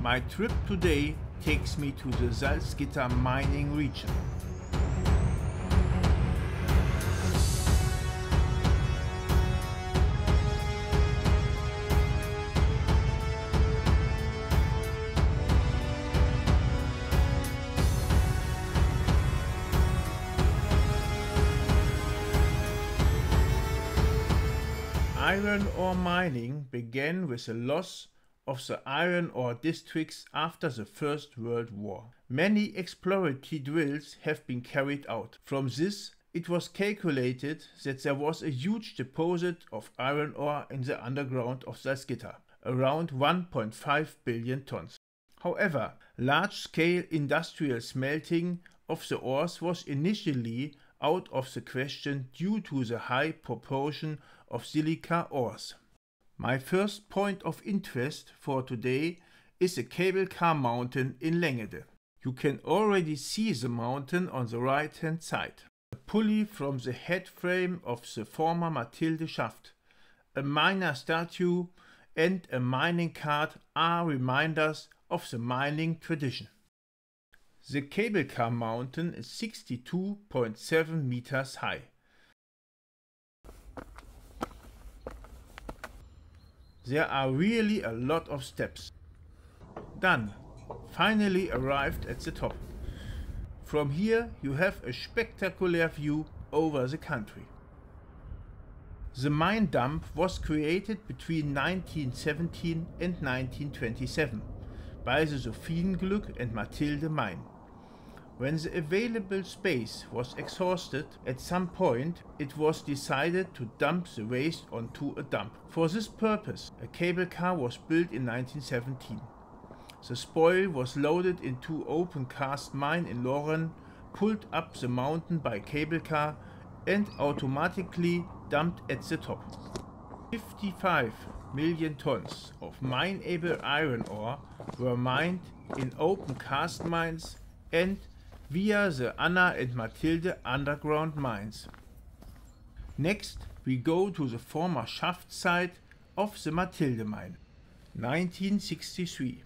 My trip today takes me to the Salzgitter mining region. Iron ore mining began with the loss of the iron ore districts after the First World War. Many exploratory drills have been carried out. From this, it was calculated that there was a huge deposit of iron ore in the underground of Salzgitter, around 1.5 billion tons. However, large-scale industrial smelting of the ores was initially out of the question due to the high proportion of silica ores. My first point of interest for today is the cable car mountain in Längede. You can already see the mountain on the right hand side. A pulley from the head frame of the former Mathilde shaft, a miner statue and a mining cart are reminders of the mining tradition. The cable car mountain is 62.7 meters high. There are really a lot of steps. Done. Finally arrived at the top. From here you have a spectacular view over the country. The mine dump was created between 1917 and 1927 by the Sophienglück and Mathilde mine. When the available space was exhausted, at some point it was decided to dump the waste onto a dump. For this purpose, a cable car was built in 1917. The spoil was loaded into open cast mine in Loren, pulled up the mountain by cable car and automatically dumped at the top. 55 million tons of mineable iron ore were mined in open cast mines and via the Anna and Mathilde underground mines. Next we go to the former shaft site of the Mathilde mine. 1963.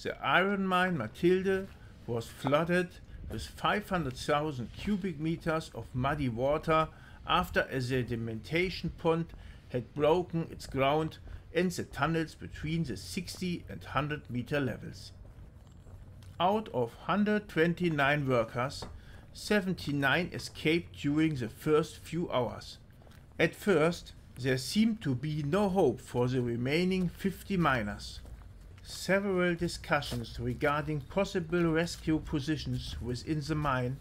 The iron mine Mathilde was flooded with 500,000 cubic meters of muddy water after a sedimentation pond had broken its ground and the tunnels between the 60 and 100 meter levels. Out of 129 workers, 79 escaped during the first few hours. At first, there seemed to be no hope for the remaining 50 miners. Several discussions regarding possible rescue positions within the mine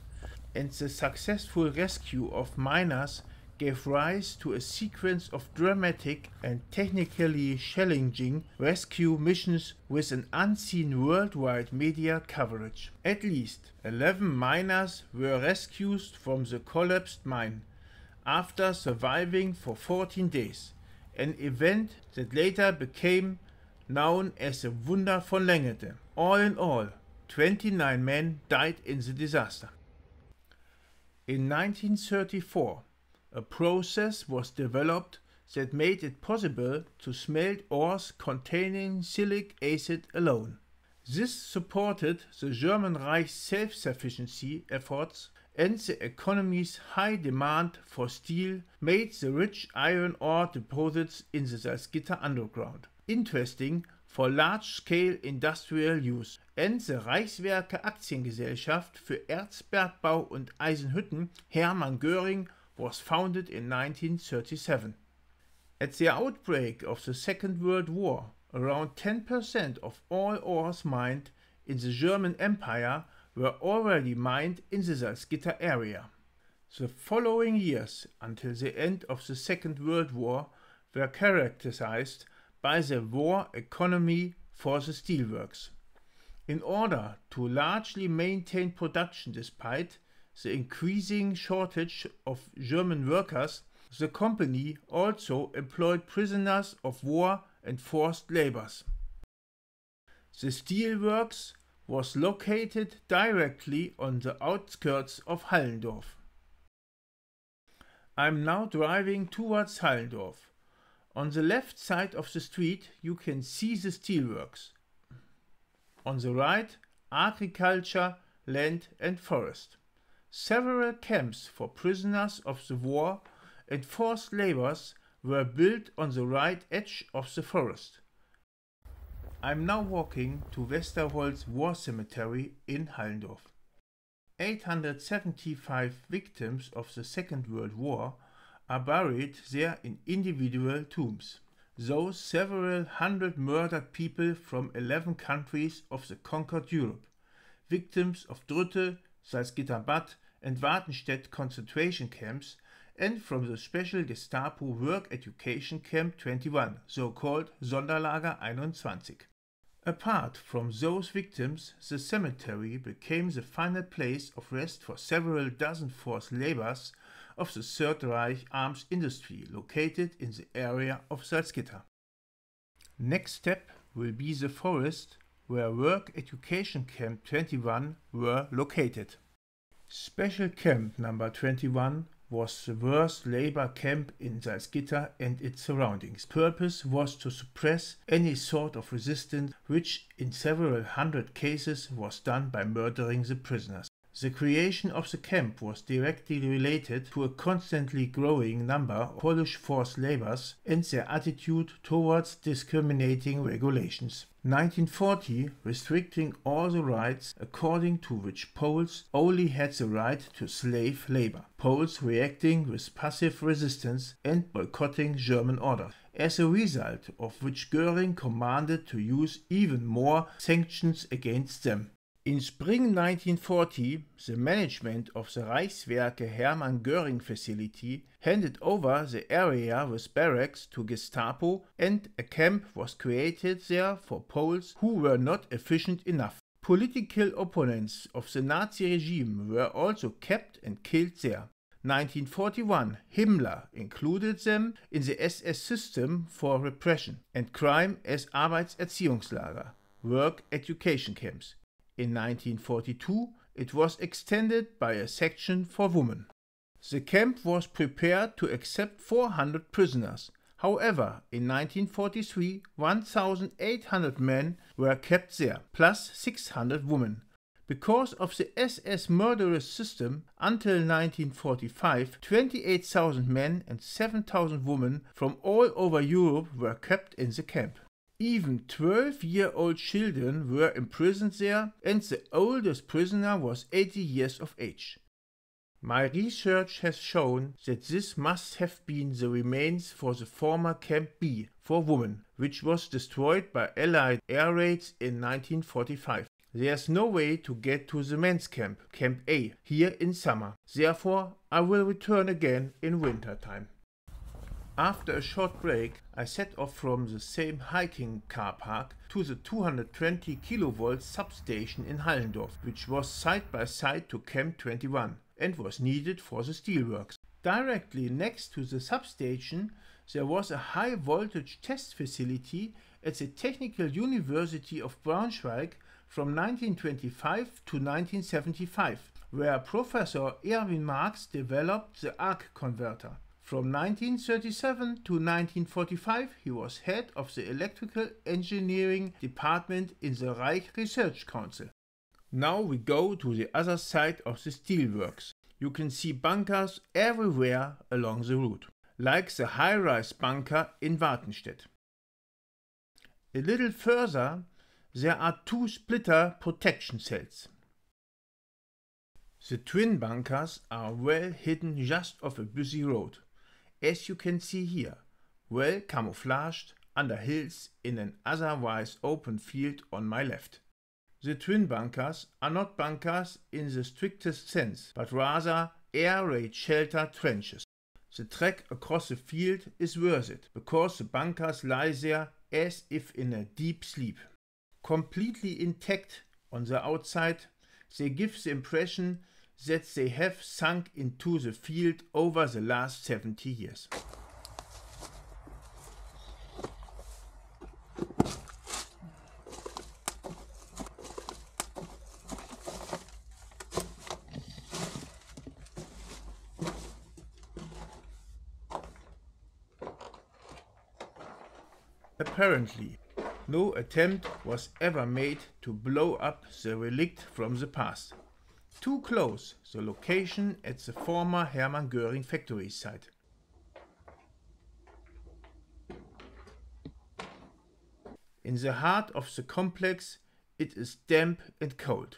and the successful rescue of miners gave rise to a sequence of dramatic and technically challenging rescue missions with an unseen worldwide media coverage. At least 11 miners were rescued from the collapsed mine after surviving for 14 days, an event that later became known as the Wunder von Längede. All in all, 29 men died in the disaster. In 1934, a process was developed that made it possible to smelt ores containing silic acid alone. This supported the German Reich's self-sufficiency efforts, and the economy's high demand for steel made the rich iron ore deposits in the Salzgitter underground interesting for large-scale industrial use, and the Reichswerke Aktiengesellschaft für Erzbergbau und Eisenhütten Hermann Göring was founded in 1937. At the outbreak of the Second World War, around 10% of all ores mined in the German Empire were already mined in the Salzgitter area. The following years, until the end of the Second World War, were characterized by the war economy for the steelworks. In order to largely maintain production despite the increasing shortage of German workers, the company also employed prisoners of war and forced labors. The steelworks was located directly on the outskirts of Hallendorf. I'm now driving towards Hallendorf. On the left side of the street you can see the steelworks. On the right, agriculture, land and forest. Several camps for prisoners of the war and forced laborers were built on the right edge of the forest. I'm now walking to Westerholz War Cemetery in Hallendorf. 875 victims of the Second World War are buried there in individual tombs. Those several hundred murdered people from 11 countries of the conquered Europe, victims of Drütte, Salzgitter Bad and Wartenstedt concentration camps, and from the special Gestapo work education camp 21, so-called Sonderlager 21. Apart from those victims, the cemetery became the final place of rest for several dozen forced laborers of the Third Reich arms industry located in the area of Salzgitter. Next step will be the forest where Work Education Camp 21 were located. Special Camp number 21 was the worst labor camp in Salzgitter and its surroundings. Purpose was to suppress any sort of resistance, which in several hundred cases was done by murdering the prisoners. The creation of the camp was directly related to a constantly growing number of Polish forced laborers and their attitude towards discriminating regulations. 1940 restricting all the rights according to which Poles only had the right to slave labor. Poles reacting with passive resistance and boycotting German orders, as a result of which Göring commanded to use even more sanctions against them. In spring 1940, the management of the Reichswerke Hermann Göring facility handed over the area with barracks to Gestapo, and a camp was created there for Poles who were not efficient enough. Political opponents of the Nazi regime were also kept and killed there. 1941, Himmler included them in the SS system for repression and crime as Arbeitserziehungslager, work education camps. In 1942, it was extended by a section for women. The camp was prepared to accept 400 prisoners. However, in 1943, 1,800 men were kept there, plus 600 women. Because of the SS murderous system, until 1945, 28,000 men and 7,000 women from all over Europe were kept in the camp. Even 12-year-old children were imprisoned there, and the oldest prisoner was 80 years of age. My research has shown that this must have been the remains for the former Camp B for women, which was destroyed by Allied air raids in 1945. There's no way to get to the men's camp, Camp A, here in summer. Therefore, I will return again in winter time. After a short break, I set off from the same hiking car park to the 220 kV substation in Hallendorf, which was side by side to Camp 21 and was needed for the steelworks. Directly next to the substation, there was a high voltage test facility at the Technical University of Braunschweig from 1925 to 1975, where Professor Erwin Marx developed the arc converter. From 1937 to 1945, he was head of the electrical engineering department in the Reich Research Council. Now we go to the other side of the steelworks. You can see bunkers everywhere along the route, like the high-rise bunker in Wartenstedt. A little further, there are two splitter protection cells. The twin bunkers are well hidden just off a busy road, as you can see here, well camouflaged under hills in an otherwise open field on my left. The twin bunkers are not bunkers in the strictest sense, but rather air raid shelter trenches. The trek across the field is worth it, because the bunkers lie there as if in a deep sleep. Completely intact on the outside, they give the impression that they have sunk into the field over the last 70 years. Apparently, No attempt was ever made to blow up the relic from the past. Too close the location at the former Hermann Göring factory site. In the heart of the complex, it is damp and cold.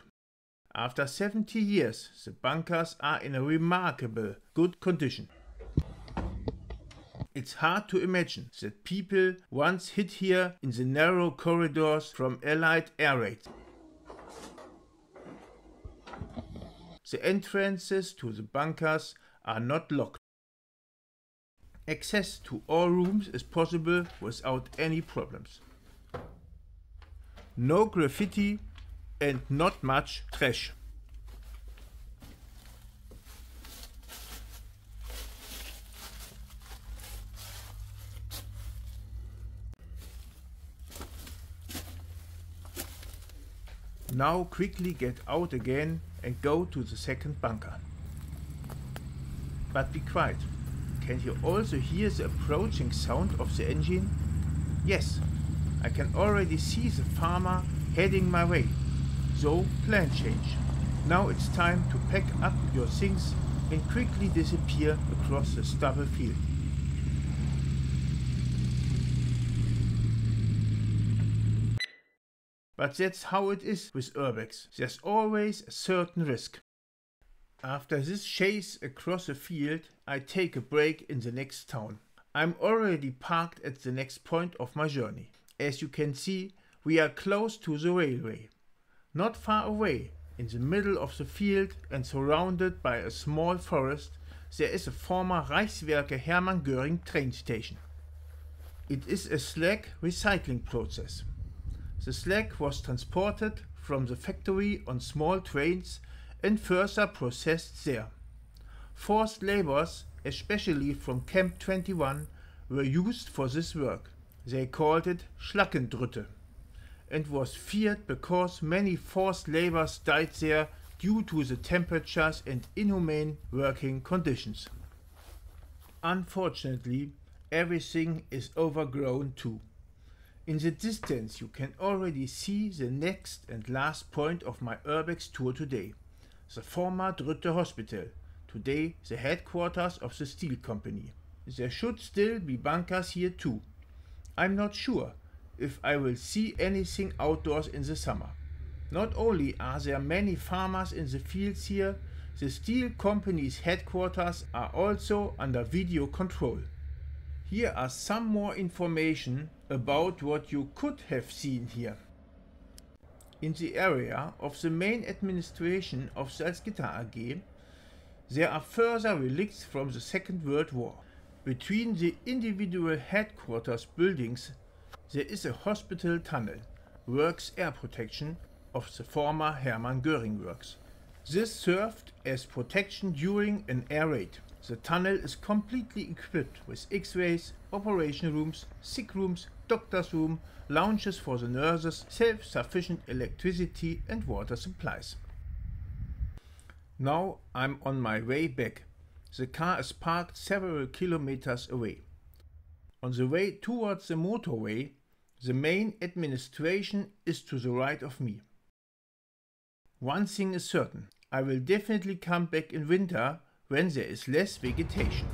After 70 years, the bunkers are in a remarkable good condition. It's hard to imagine that people once hid here in the narrow corridors from Allied air raids. The entrances to the bunkers are not locked. Access to all rooms is possible without any problems. No graffiti and not much trash. Now quickly get out again and go to the second bunker. But be quiet. Can you also hear the approaching sound of the engine? Yes, I can already see the farmer heading my way. So plan change. Now it's time to pack up your things and quickly disappear across the stubble field. But that's how it is with urbex. There's always a certain risk. After this chase across the field, I take a break in the next town. I'm already parked at the next point of my journey. As you can see, we are close to the railway. Not far away, in the middle of the field and surrounded by a small forest, there is a former Reichswerke Hermann Göring train station. It is a slag recycling process. The slag was transported from the factory on small trains and further processed there. Forced laborers, especially from Camp 21, were used for this work. They called it Schlackendrütte, and was feared because many forced laborers died there due to the temperatures and inhumane working conditions. Unfortunately, everything is overgrown too. In the distance you can already see the next and last point of my urbex tour today, the former Drütte Hospital, today the headquarters of the steel company. There should still be bunkers here too. I'm not sure if I will see anything outdoors in the summer. Not only are there many farmers in the fields here, the steel company's headquarters are also under video control. Here are some more information about what you could have seen here. In the area of the main administration of Salzgitter AG, there are further relics from the Second World War. Between the individual headquarters buildings, there is a hospital tunnel, works air protection of the former Hermann Göring works. This served as protection during an air raid. The tunnel is completely equipped with X-rays, operation rooms, sick rooms, doctor's room, lounges for the nurses, self-sufficient electricity and water supplies. Now I'm on my way back. The car is parked several kilometers away. On the way towards the motorway, the main administration is to the right of me. One thing is certain, I will definitely come back in winter when there is less vegetation.